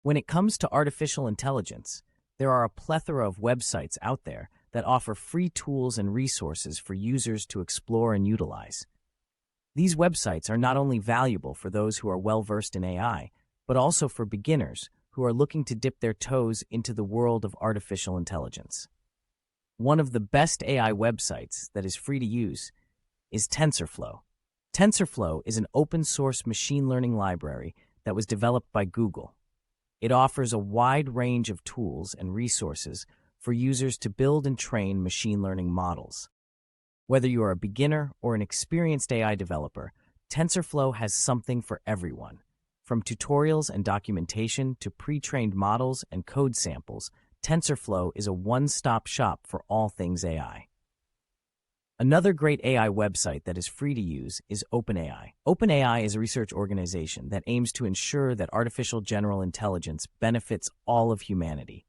When it comes to artificial intelligence, there are a plethora of websites out there that offer free tools and resources for users to explore and utilize. These websites are not only valuable for those who are well-versed in AI, but also for beginners who are looking to dip their toes into the world of artificial intelligence. One of the best AI websites that is free to use is TensorFlow. TensorFlow is an open-source machine learning library that was developed by Google. It offers a wide range of tools and resources for users to build and train machine learning models. Whether you are a beginner or an experienced AI developer, TensorFlow has something for everyone. From tutorials and documentation to pre-trained models and code samples, TensorFlow is a one-stop shop for all things AI. Another great AI website that is free to use is OpenAI. OpenAI is a research organization that aims to ensure that artificial general intelligence benefits all of humanity.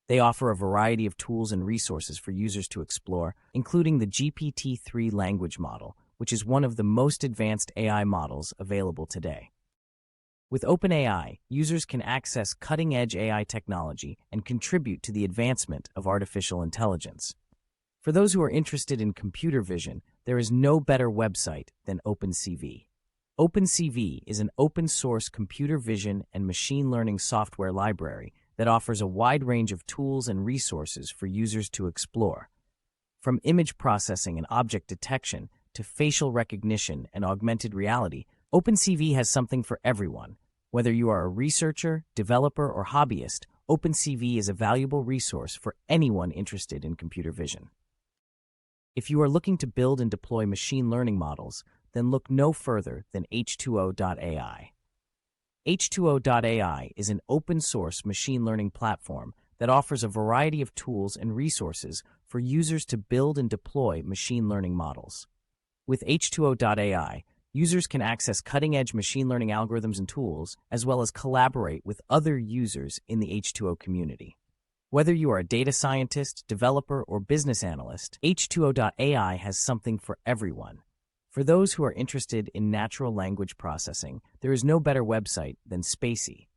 They offer a variety of tools and resources for users to explore, including the GPT-3 language model, which is one of the most advanced AI models available today. With OpenAI, users can access cutting-edge AI technology and contribute to the advancement of artificial intelligence. For those who are interested in computer vision, there is no better website than OpenCV. OpenCV is an open-source computer vision and machine learning software library that offers a wide range of tools and resources for users to explore. From image processing and object detection to facial recognition and augmented reality, OpenCV has something for everyone. Whether you are a researcher, developer, or hobbyist, OpenCV is a valuable resource for anyone interested in computer vision. If you are looking to build and deploy machine learning models, then look no further than H2O.ai. H2O.ai is an open-source machine learning platform that offers a variety of tools and resources for users to build and deploy machine learning models. With H2O.ai, users can access cutting-edge machine learning algorithms and tools, as well as collaborate with other users in the H2O community. Whether you are a data scientist, developer, or business analyst, H2O.ai has something for everyone. For those who are interested in natural language processing, there is no better website than Spacie.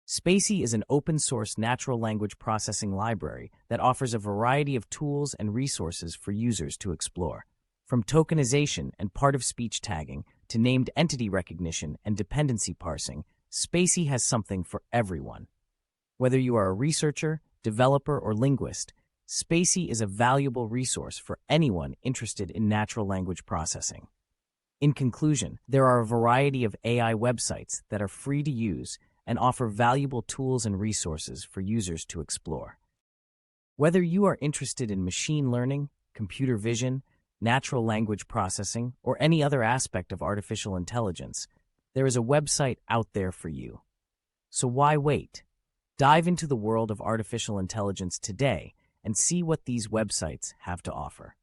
Spacie is an open-source natural language processing library that offers a variety of tools and resources for users to explore. From tokenization and part-of-speech tagging to named entity recognition and dependency parsing, Spacie has something for everyone. Whether you are a researcher, developer, or linguist, Spacie is a valuable resource for anyone interested in natural language processing. In conclusion, there are a variety of AI websites that are free to use and offer valuable tools and resources for users to explore. Whether you are interested in machine learning, computer vision, natural language processing, or any other aspect of artificial intelligence, there is a website out there for you. So why wait? Dive into the world of artificial intelligence today and see what these websites have to offer.